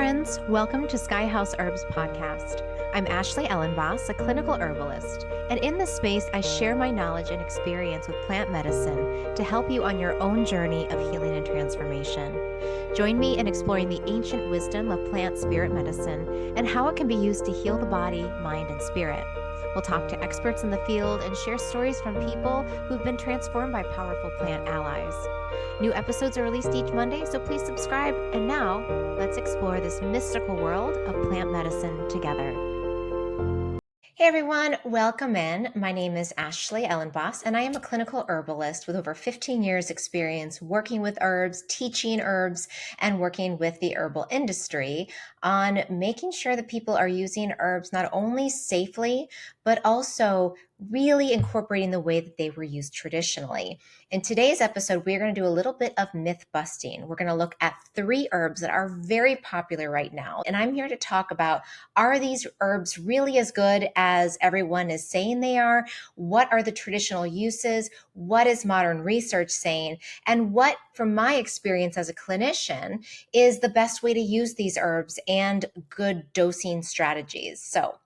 friends. Welcome to Sky House Herbs podcast. I'm Ashley Ellenboss, a clinical herbalist, and in this space, I share my knowledge and experience with plant medicine to help you on your own journey of healing and transformation. Join me in exploring the ancient wisdom of plant spirit medicine and how it can be used to heal the body, mind, and spirit. We'll talk to experts in the field and share stories from people who've been transformed by powerful plant allies. New episodes are released each Monday, so please subscribe. And now, let's explore this mystical world of plant medicine together. Hey everyone, welcome in. My name is Ashley Ellenboss, and I am a clinical herbalist with over 15 years experience working with herbs, teaching herbs, and working with the herbal industry on making sure that people are using herbs not only safely, but also really incorporating the way that they were used traditionally. In today's episode, we're going to do a little bit of myth busting. We're going to look at 3 herbs that are very popular right now. And I'm here to talk about, are these herbs really as good as everyone is saying they are? What are the traditional uses? What is modern research saying? And what, from my experience as a clinician, is the best way to use these herbs and good dosing strategies? So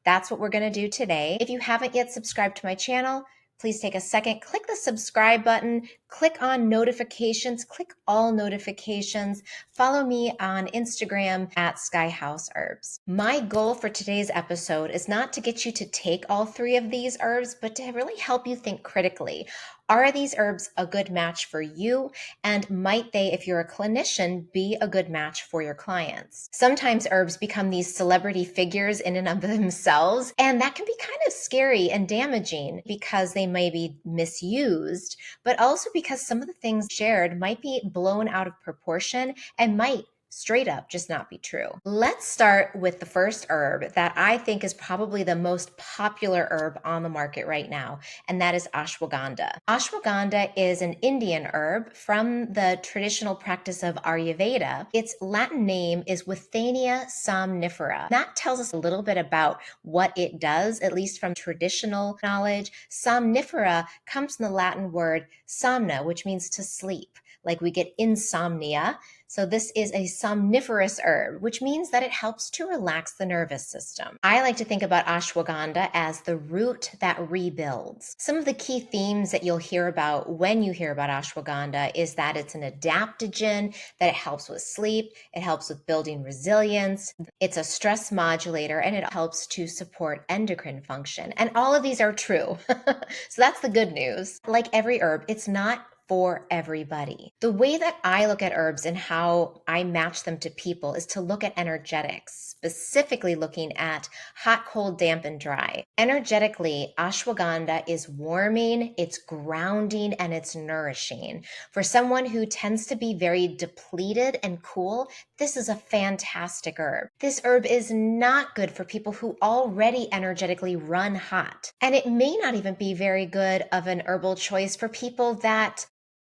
that's what we're going to do today. If you haven't yet subscribed to my channel, please take a second, click the subscribe button, click on notifications, click all notifications, follow me on Instagram at SkyHouseHerbs. My goal for today's episode is not to get you to take all 3 of these herbs, but to really help you think critically. Are these herbs a good match for you? And might they, if you're a clinician, be a good match for your clients? Sometimes herbs become these celebrity figures in and of themselves, and that can be kind of scary and damaging because they may be misused, but also because some of the things shared might be blown out of proportion and might straight up just not be true. Let's start with the first herb that I think is probably the most popular herb on the market right now, and that is ashwagandha. Ashwagandha is an Indian herb from the traditional practice of Ayurveda. Its Latin name is Withania somnifera. That tells us a little bit about what it does, at least from traditional knowledge. Somnifera comes from the Latin word somna, which means to sleep. Like we get insomnia. So this is a somniferous herb, which means that it helps to relax the nervous system. I like to think about ashwagandha as the root that rebuilds. Some of the key themes that you'll hear about when you hear about ashwagandha is that it's an adaptogen, that it helps with sleep, it helps with building resilience, it's a stress modulator, and it helps to support endocrine function. And all of these are true. So that's the good news. Like every herb, it's not for everybody. The way that I look at herbs and how I match them to people is to look at energetics, specifically looking at hot, cold, damp, and dry. Energetically, ashwagandha is warming, it's grounding, and it's nourishing. For someone who tends to be very depleted and cool, this is a fantastic herb. This herb is not good for people who already energetically run hot. And it may not even be very good of an herbal choice for people that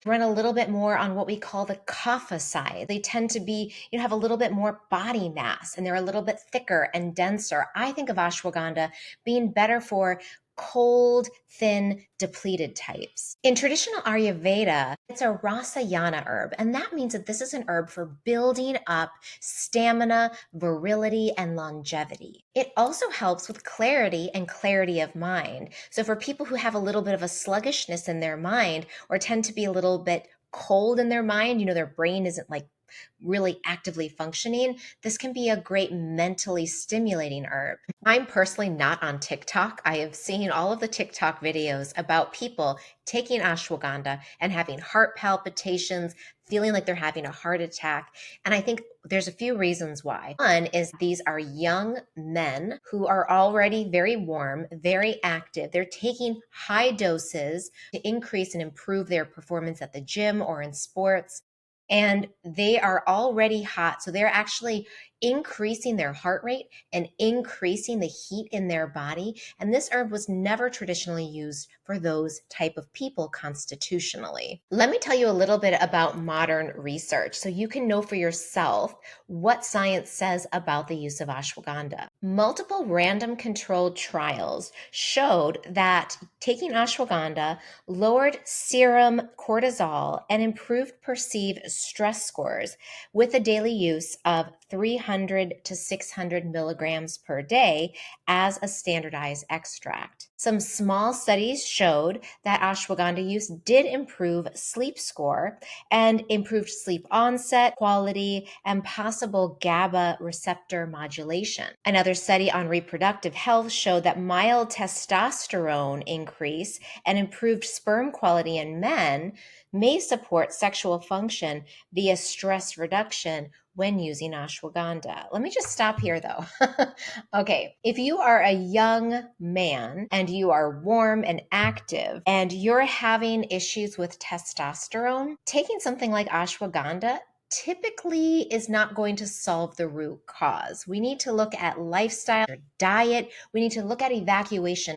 run a little bit more on what we call the kapha side. They tend to be, have a little bit more body mass and they're a little bit thicker and denser. I think of ashwagandha being better for cold, thin, depleted types. In traditional Ayurveda, it's a rasayana herb, and that means that this is an herb for building up stamina, virility, and longevity. It also helps with clarity and clarity of mind. So for people who have a little bit of a sluggishness in their mind or tend to be a little bit cold in their mind, their brain isn't like really actively functioning, this can be a great mentally stimulating herb. I'm personally not on TikTok. I have seen all of the TikTok videos about people taking ashwagandha and having heart palpitations, feeling like they're having a heart attack. And I think there's a few reasons why. One is these are young men who are already very warm, very active. They're taking high doses to increase and improve their performance at the gym or in sports. And they are already hot. So they're actually increasing their heart rate and increasing the heat in their body. And this herb was never traditionally used for those type of people constitutionally. Let me tell you a little bit about modern research so you can know for yourself what science says about the use of ashwagandha. Multiple random controlled trials showed that taking ashwagandha lowered serum cortisol and improved perceived stress scores with a daily use of 300 to 600 milligrams per day as a standardized extract. Some small studies showed that ashwagandha use did improve sleep score and improved sleep onset, quality, and possible GABA receptor modulation. Another study on reproductive health showed that mild testosterone increase and improved sperm quality in men may support sexual function via stress reduction when using ashwagandha. Let me just stop here though. Okay, if you are a young man and you are warm and active and you're having issues with testosterone, taking something like ashwagandha typically is not going to solve the root cause. We need to look at lifestyle, diet, we need to look at evacuation.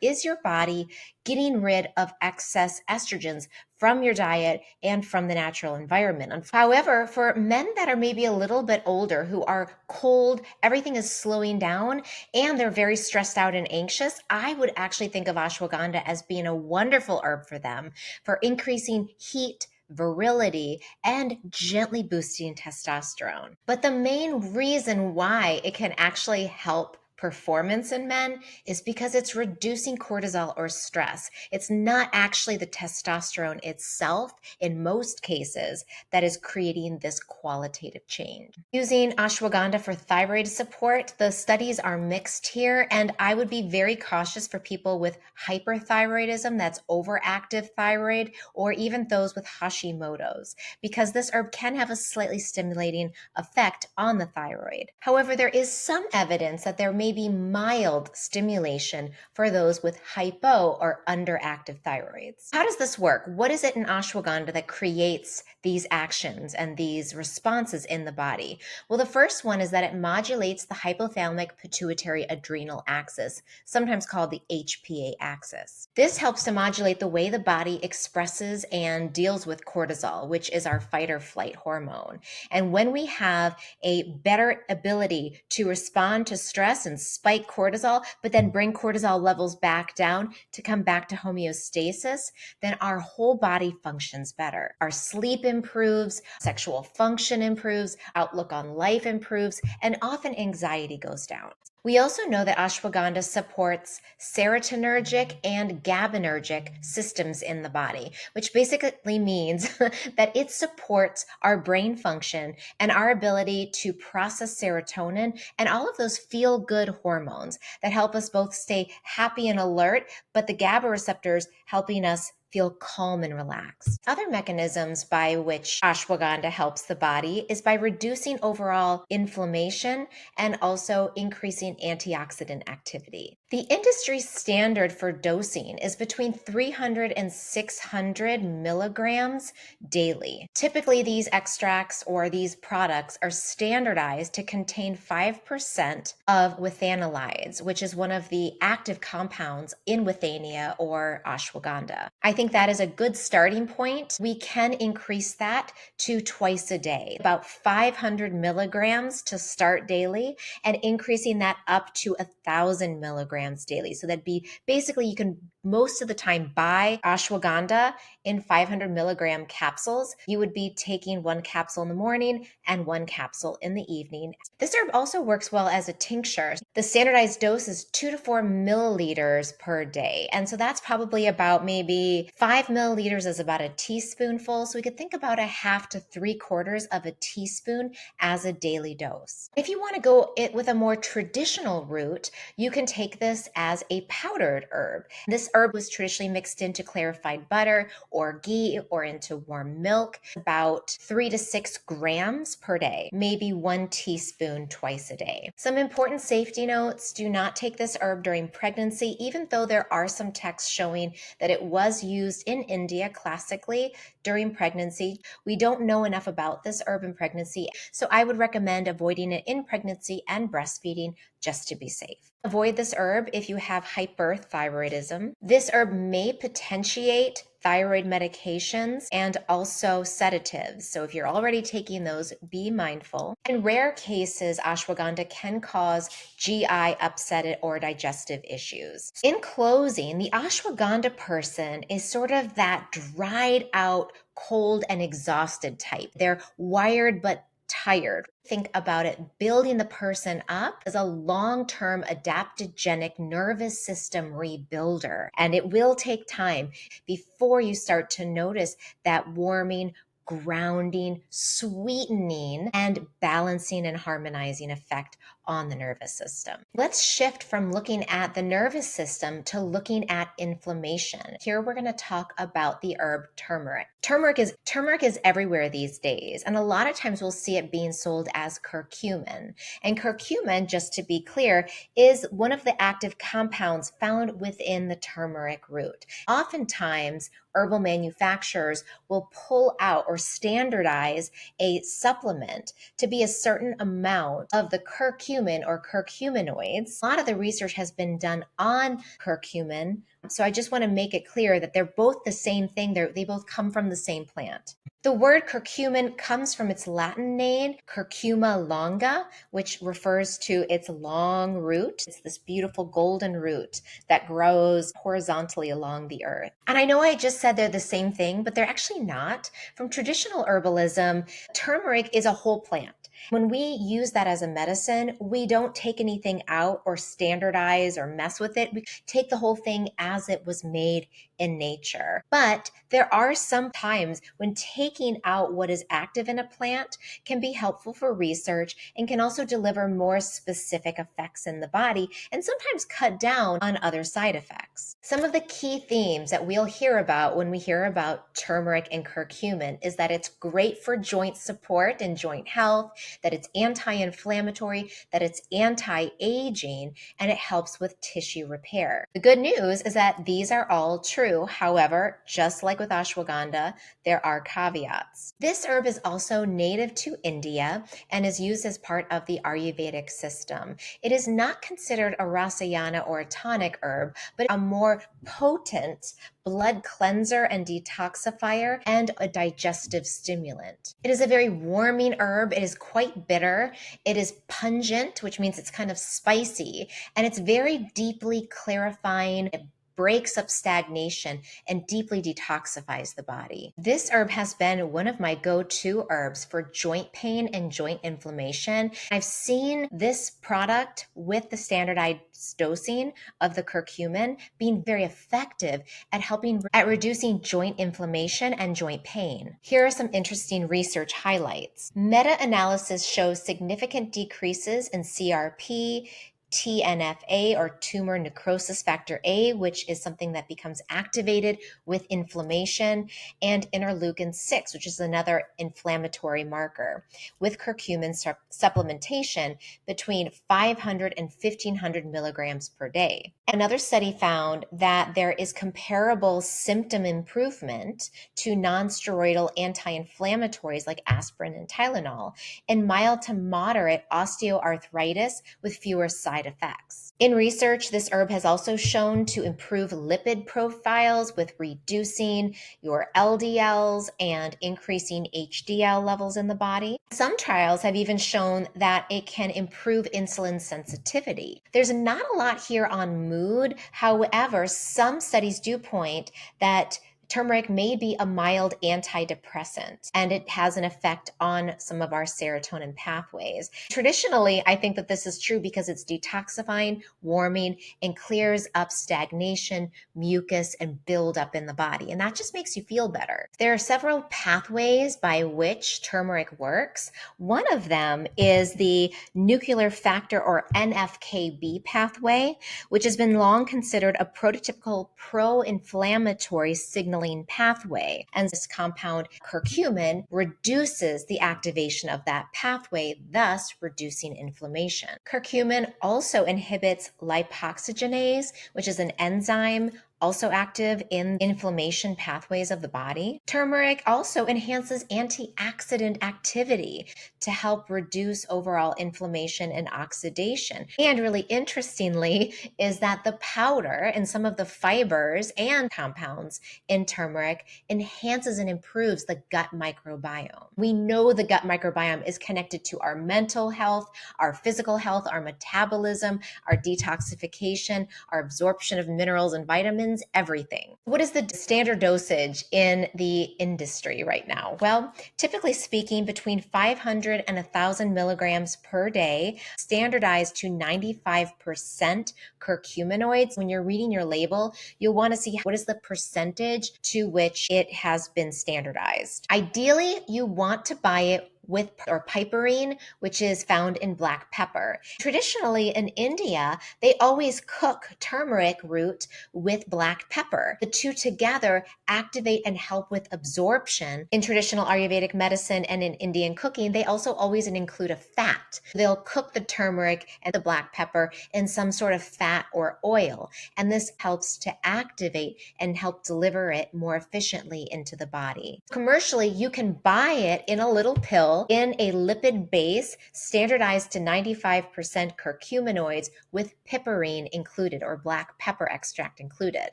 Is your body getting rid of excess estrogens from your diet and from the natural environment? However, for men that are maybe a little bit older who are cold, everything is slowing down, and they're very stressed out and anxious, I would actually think of ashwagandha as being a wonderful herb for them for increasing heat, virility, and gently boosting testosterone. But the main reason why it can actually help performance in men is because it's reducing cortisol or stress. It's not actually the testosterone itself in most cases that is creating this qualitative change. Using ashwagandha for thyroid support, the studies are mixed here, and I would be very cautious for people with hyperthyroidism, that's overactive thyroid, or even those with Hashimoto's, because this herb can have a slightly stimulating effect on the thyroid. However, there is some evidence that there may be mild stimulation for those with hypo or underactive thyroids. How does this work? What is it in ashwagandha that creates these actions and these responses in the body? Well, the first one is that it modulates the hypothalamic pituitary adrenal axis, sometimes called the HPA axis. This helps to modulate the way the body expresses and deals with cortisol, which is our fight or flight hormone. And when we have a better ability to respond to stress and spike cortisol, but then bring cortisol levels back down to come back to homeostasis, then our whole body functions better. Our sleep improves, sexual function improves, outlook on life improves, and often anxiety goes down. We also know that ashwagandha supports serotonergic and GABAergic systems in the body, which basically means that it supports our brain function and our ability to process serotonin and all of those feel-good hormones that help us both stay happy and alert, but the GABA receptors helping us feel calm and relaxed. Other mechanisms by which ashwagandha helps the body is by reducing overall inflammation and also increasing antioxidant activity. The industry standard for dosing is between 300 and 600 milligrams daily. Typically, these extracts or these products are standardized to contain 5% of withanolides, which is one of the active compounds in withania or ashwagandha. I think that is a good starting point. We can increase that to twice a day, about 500 milligrams to start daily, and increasing that up to 1,000 milligrams daily. So that'd be basically, you can most of the time buy ashwagandha in 500 milligram capsules. You would be taking one capsule in the morning and one capsule in the evening. This herb also works well as a tincture. The standardized dose is 2 to 4 milliliters per day. And so that's probably about maybe 5 milliliters is about a teaspoonful. So we could think about a half to 3/4 of a teaspoon as a daily dose. If you want to go it with a more traditional route, you can take this as a powdered herb. This This herb was traditionally mixed into clarified butter or ghee or into warm milk, about 3 to 6 grams per day, maybe 1 teaspoon twice a day. Some important safety notes: do not take this herb during pregnancy, even though there are some texts showing that it was used in India classically during pregnancy. We don't know enough about this herb in pregnancy, so I would recommend avoiding it in pregnancy and breastfeeding just to be safe. Avoid this herb if you have hyperthyroidism. This herb may potentiate thyroid medications and also sedatives. So if you're already taking those, be mindful. In rare cases, ashwagandha can cause GI upset or digestive issues. In closing, the ashwagandha person is sort of that dried out, cold and exhausted type. They're wired but tired. Think about it, building the person up as a long-term adaptogenic nervous system rebuilder. And it will take time before you start to notice that warming, grounding, sweetening, and balancing and harmonizing effect on the nervous system. Let's shift from looking at the nervous system to looking at inflammation. Here we're going to talk about the herb turmeric. Turmeric is everywhere these days, and a lot of times we'll see it being sold as curcumin. And curcumin, just to be clear, is one of the active compounds found within the turmeric root. Oftentimes, herbal manufacturers will pull out or standardize a supplement to be a certain amount of the curcumin or curcuminoids. A lot of the research has been done on curcumin, so I just want to make it clear that they're both the same thing. They both come from the same plant. The word curcumin comes from its Latin name, curcuma longa, which refers to its long root. It's this beautiful golden root that grows horizontally along the earth. And I know I just said they're the same thing, but they're actually not. From traditional herbalism, turmeric is a whole plant. When we use that as a medicine, we don't take anything out or standardize or mess with it. We take the whole thing as it was made in nature. But there are some times when taking out what is active in a plant can be helpful for research and can also deliver more specific effects in the body and sometimes cut down on other side effects. Some of the key themes that we'll hear about when we hear about turmeric and curcumin is that it's great for joint support and joint health, that it's anti-inflammatory, that it's anti-aging, and it helps with tissue repair. The good news is that these are all true. However, just like with ashwagandha, there are caveats. This herb is also native to India and is used as part of the Ayurvedic system. It is not considered a rasayana or a tonic herb, but a more potent blood cleanser and detoxifier and a digestive stimulant. It is a very warming herb. It is quite bitter. It is pungent, which means it's kind of spicy, and it's very deeply clarifying. It breaks up stagnation and deeply detoxifies the body. This herb has been one of my go-to herbs for joint pain and joint inflammation. I've seen this product with the standardized dosing of the curcumin being very effective at reducing joint inflammation and joint pain. Here are some interesting research highlights. Meta-analysis shows significant decreases in CRP, TNFA or tumor necrosis factor A, which is something that becomes activated with inflammation, and interleukin 6, which is another inflammatory marker, with curcumin supplementation between 500 and 1500 milligrams per day. Another study found that there is comparable symptom improvement to non-steroidal anti-inflammatories like aspirin and Tylenol in mild to moderate osteoarthritis with fewer side effects. In research, this herb has also shown to improve lipid profiles with reducing your LDLs and increasing HDL levels in the body. Some trials have even shown that it can improve insulin sensitivity. There's not a lot here on mood. However, some studies do point that Turmeric may be a mild antidepressant, and it has an effect on some of our serotonin pathways. Traditionally, I think that this is true because it's detoxifying, warming, and clears up stagnation, mucus, and buildup in the body. And that just makes you feel better. There are several pathways by which turmeric works. One of them is the nuclear factor or NFKB pathway, which has been long considered a prototypical pro-inflammatory signaling pathway. And this compound curcumin reduces the activation of that pathway, thus reducing inflammation. Curcumin also inhibits lipoxygenase, which is an enzyme also active in inflammation pathways of the body. Turmeric also enhances antioxidant activity to help reduce overall inflammation and oxidation. And really interestingly is that the powder and some of the fibers and compounds in turmeric enhances and improves the gut microbiome. We know the gut microbiome is connected to our mental health, our physical health, our metabolism, our detoxification, our absorption of minerals and vitamins, everything. What is the standard dosage in the industry right now? Well, typically speaking, between 500 and 1,000 milligrams per day, standardized to 95% curcuminoids. When you're reading your label, you'll want to see what is the percentage to which it has been standardized. Ideally, you want to buy it with or piperine, which is found in black pepper. Traditionally in India, they always cook turmeric root with black pepper. The two together activate and help with absorption. In traditional Ayurvedic medicine and in Indian cooking, they also always include a fat. They'll cook the turmeric and the black pepper in some sort of fat or oil, and this helps to activate and help deliver it more efficiently into the body. Commercially, you can buy it in a little pill in a lipid base standardized to 95% curcuminoids with piperine included or black pepper extract included.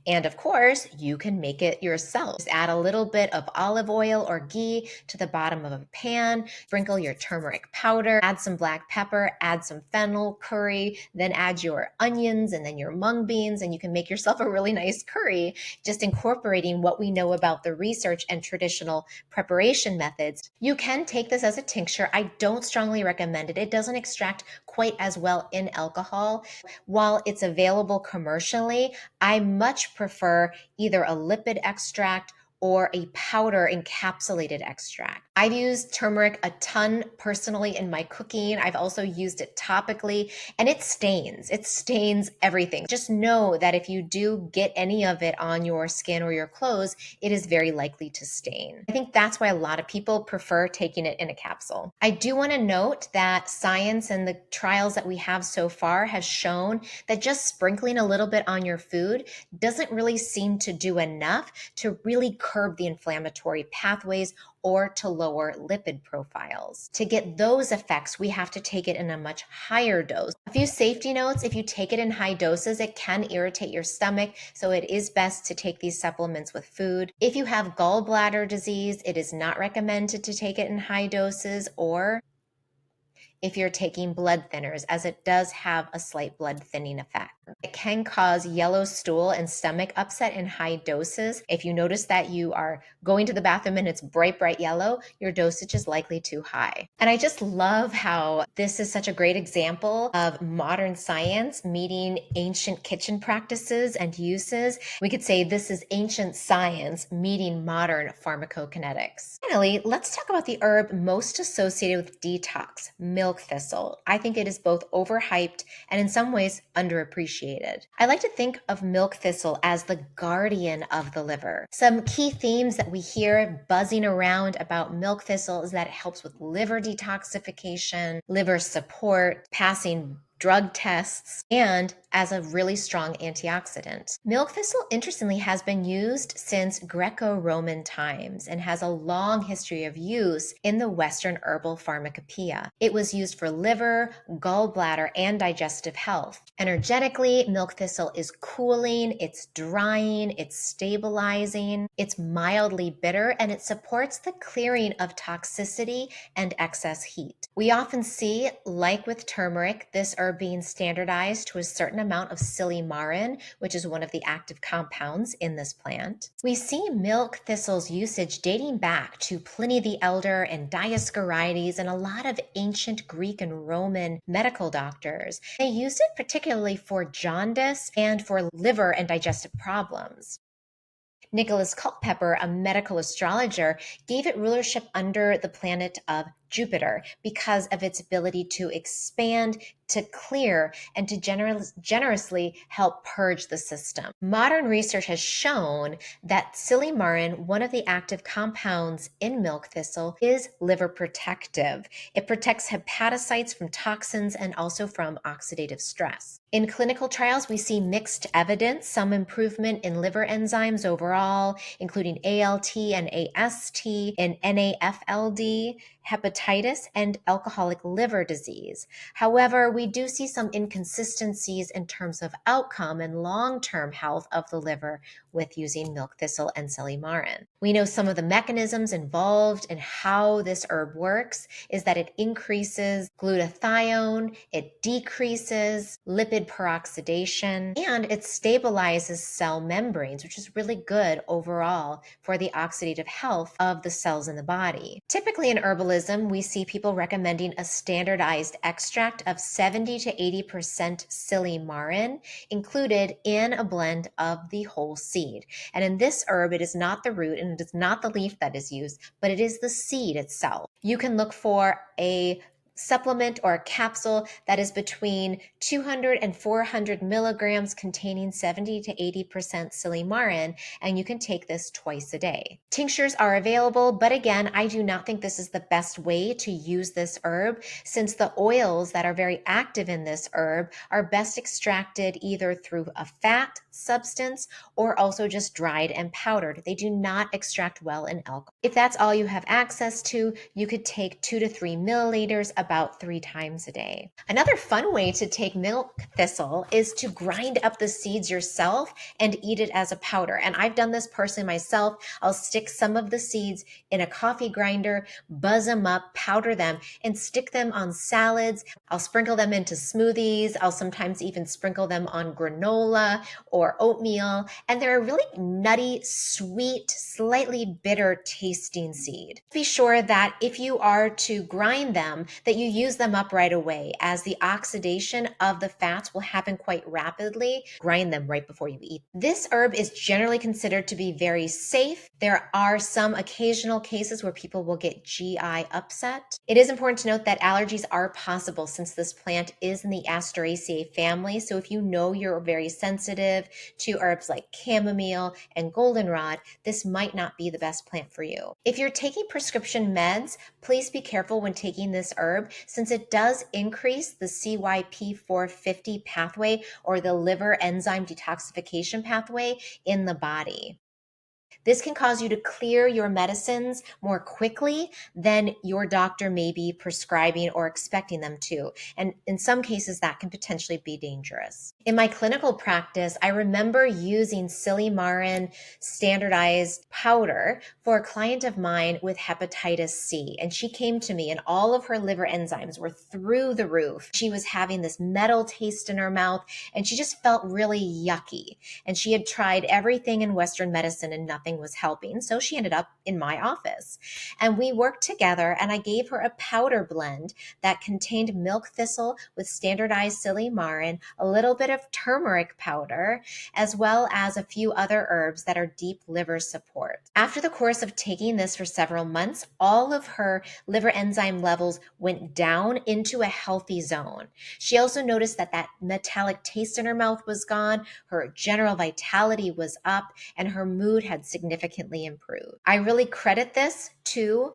And of course, you can make it yourself. Just add a little bit of olive oil or ghee to the bottom of a pan, sprinkle your turmeric powder, add some black pepper, add some fennel, curry, then add your onions and then your mung beans, and you can make yourself a really nice curry, just incorporating what we know about the research and traditional preparation methods. You can take this as a tincture. I don't strongly recommend it. It doesn't extract quite as well in alcohol. While it's available commercially, I much prefer either a lipid extract or a powder encapsulated extract. I've used turmeric a ton personally in my cooking. I've also used it topically, and it stains. It stains everything. Just know that if you do get any of it on your skin or your clothes, it is very likely to stain. I think that's why a lot of people prefer taking it in a capsule. I do want to note that science and the trials that we have so far have shown that just sprinkling a little bit on your food doesn't really seem to do enough to really curb the inflammatory pathways or to lower lipid profiles. To get those effects, we have to take it in a much higher dose. A few safety notes: if you take it in high doses, it can irritate your stomach, so it is best to take these supplements with food. If you have gallbladder disease, it is not recommended to take it in high doses, or if you're taking blood thinners, as it does have a slight blood thinning effect. It can cause yellow stool and stomach upset in high doses. If you notice that you are going to the bathroom and it's bright, bright yellow, your dosage is likely too high. And I just love how this is such a great example of modern science meeting ancient kitchen practices and uses. We could say this is ancient science meeting modern pharmacokinetics. Finally, let's talk about the herb most associated with detox, milk thistle. I think it is both overhyped and in some ways underappreciated. I like to think of milk thistle as the guardian of the liver. Some key themes that we hear buzzing around about milk thistle is that it helps with liver detoxification, liver support, passing drug tests, and as a really strong antioxidant. Milk thistle, interestingly, has been used since Greco-Roman times and has a long history of use in the Western herbal pharmacopoeia. It was used for liver, gallbladder, and digestive health. Energetically, milk thistle is cooling, it's drying, it's stabilizing, it's mildly bitter, and it supports the clearing of toxicity and excess heat. We often see, like with turmeric, this herb being standardized to a certain certain amount of silymarin, which is one of the active compounds in this plant. We see milk thistle's usage dating back to Pliny the Elder and Dioscorides and a lot of ancient Greek and Roman medical doctors. They used it particularly for jaundice and for liver and digestive problems. Nicholas Culpeper, a medical astrologer, gave it rulership under the planet of Jupiter because of its ability to expand, to clear, and to generously help purge the system. Modern research has shown that silymarin, one of the active compounds in milk thistle, is liver protective. It protects hepatocytes from toxins and also from oxidative stress. In clinical trials, we see mixed evidence, some improvement in liver enzymes overall, including ALT and AST, and NAFLD, hepatitis, and alcoholic liver disease. However, we do see some inconsistencies in terms of outcome and long-term health of the liver with using milk thistle and silymarin. We know some of the mechanisms involved in how this herb works is that it increases glutathione, it decreases lipid peroxidation, and it stabilizes cell membranes, which is really good overall for the oxidative health of the cells in the body. Typically in herbalism, we see people recommending a standardized extract of 70 to 80% silymarin included in a blend of the whole seed. And in this herb, it is not the root and it is not the leaf that is used, but it is the seed itself. You can look for a supplement or a capsule that is between 200 and 400 milligrams containing 70 to 80% silymarin, and you can take this twice a day. Tinctures are available, but again, I do not think this is the best way to use this herb since the oils that are very active in this herb are best extracted either through a fat substance or also just dried and powdered. They do not extract well in alcohol. If that's all you have access to, you could take 2 to 3 milliliters about 3 times a day. Another fun way to take milk thistle is to grind up the seeds yourself and eat it as a powder. And I've done this personally myself. I'll stick some of the seeds in a coffee grinder, buzz them up, powder them, and stick them on salads. I'll sprinkle them into smoothies. I'll sometimes even sprinkle them on granola or oatmeal. And they're a really nutty, sweet, slightly bitter tasting seed. Be sure that if you are to grind them, that you use them up right away, as the oxidation of the fats will happen quite rapidly. Grind them right before you eat. This herb is generally considered to be very safe. There are some occasional cases where people will get GI upset. It is important to note that allergies are possible since this plant is in the Asteraceae family. So if you know you're very sensitive to herbs like chamomile and goldenrod, this might not be the best plant for you. If you're taking prescription meds, please be careful when taking this herb since it does increase the CYP450 pathway or the liver enzyme detoxification pathway in the body. This can cause you to clear your medicines more quickly than your doctor may be prescribing or expecting them to. And in some cases, that can potentially be dangerous. In my clinical practice, I remember using silymarin standardized powder for a client of mine with hepatitis C. And she came to me and all of her liver enzymes were through the roof. She was having this metal taste in her mouth and she just felt really yucky. And she had tried everything in Western medicine and nothing was helping. So she ended up in my office and we worked together and I gave her a powder blend that contained milk thistle with standardized silymarin, a little bit of turmeric powder, as well as a few other herbs that are deep liver support. After the course of taking this for several months, all of her liver enzyme levels went down into a healthy zone. She also noticed that that metallic taste in her mouth was gone, her general vitality was up, and her mood had significantly improved. I really credit this to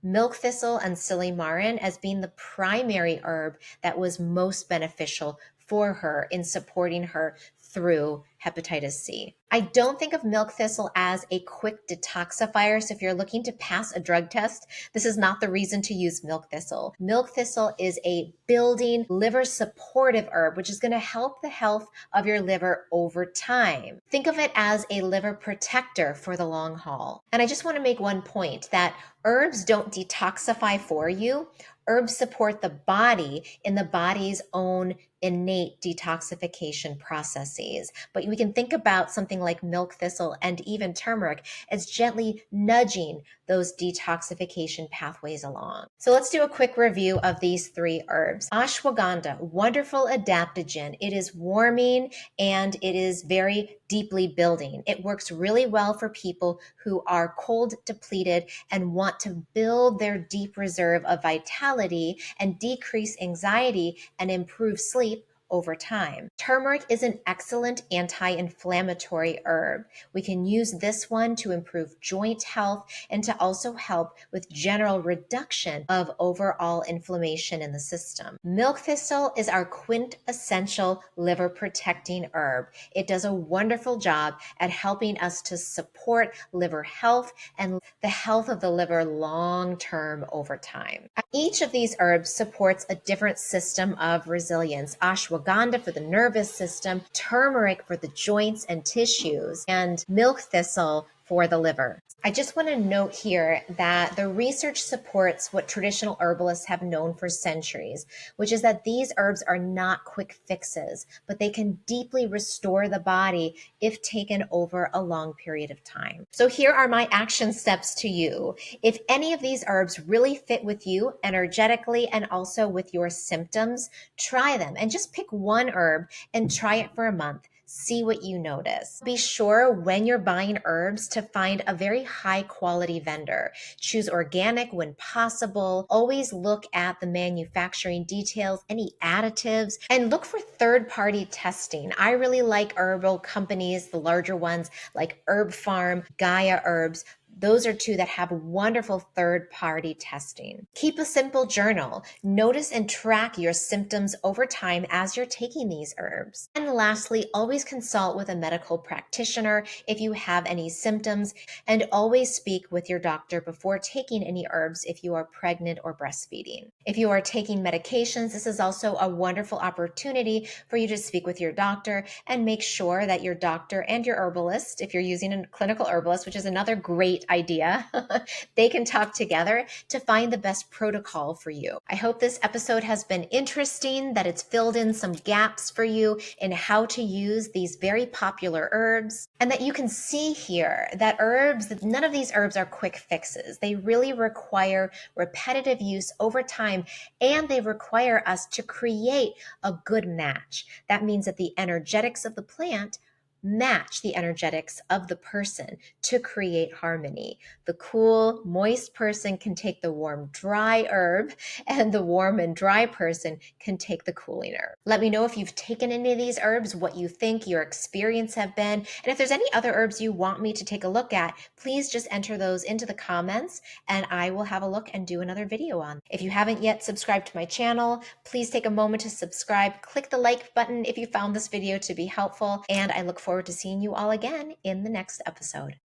milk thistle and silymarin as being the primary herb that was most beneficial for her in supporting her through hepatitis C. I don't think of milk thistle as a quick detoxifier. So if you're looking to pass a drug test, this is not the reason to use milk thistle. Milk thistle is a building liver supportive herb, which is going to help the health of your liver over time. Think of it as a liver protector for the long haul. And I just want to make one point that herbs don't detoxify for you. Herbs support the body in the body's own innate detoxification processes. But we can think about something like milk thistle and even turmeric as gently nudging those detoxification pathways along. So let's do a quick review of these three herbs. Ashwagandha, wonderful adaptogen. It is warming and it is very deeply building. It works really well for people who are cold depleted and want to build their deep reserve of vitality and decrease anxiety and improve sleep over time. Turmeric is an excellent anti-inflammatory herb. We can use this one to improve joint health and to also help with general reduction of overall inflammation in the system. Milk thistle is our quintessential liver protecting herb. It does a wonderful job at helping us to support liver health and the health of the liver long term over time. Each of these herbs supports a different system of resilience. Ashwagandha for the nervous system, turmeric for the joints and tissues, and milk thistle for the liver. I just want to note here that the research supports what traditional herbalists have known for centuries, which is that these herbs are not quick fixes, but they can deeply restore the body if taken over a long period of time. So here are my action steps to you. If any of these herbs really fit with you energetically and also with your symptoms, try them and just pick one herb and try it for a month. See what you notice. Be sure when you're buying herbs to find a very high quality vendor. Choose organic when possible. Always look at the manufacturing details, any additives, and look for third-party testing. I really like herbal companies, the larger ones like Herb Farm, Gaia Herbs. Those are two that have wonderful third-party testing. Keep a simple journal. Notice and track your symptoms over time as you're taking these herbs. And lastly, always consult with a medical practitioner if you have any symptoms, and always speak with your doctor before taking any herbs if you are pregnant or breastfeeding. If you are taking medications, this is also a wonderful opportunity for you to speak with your doctor and make sure that your doctor and your herbalist, if you're using a clinical herbalist, which is another great idea, they can talk together to find the best protocol for you. I hope this episode has been interesting, that it's filled in some gaps for you in how to use these very popular herbs, and that you can see here that none of these herbs are quick fixes. They really require repetitive use over time, and they require us to create a good match. That means that the energetics of the plant match the energetics of the person to create harmony. The cool, moist person can take the warm, dry herb, and the warm and dry person can take the cooling herb. Let me know if you've taken any of these herbs, what you think your experience have been, and if there's any other herbs you want me to take a look at, please just enter those into the comments and I will have a look and do another video on. If you haven't yet subscribed to my channel, please take a moment to subscribe. Click the like button if you found this video to be helpful, and I look forward to seeing you all again in the next episode.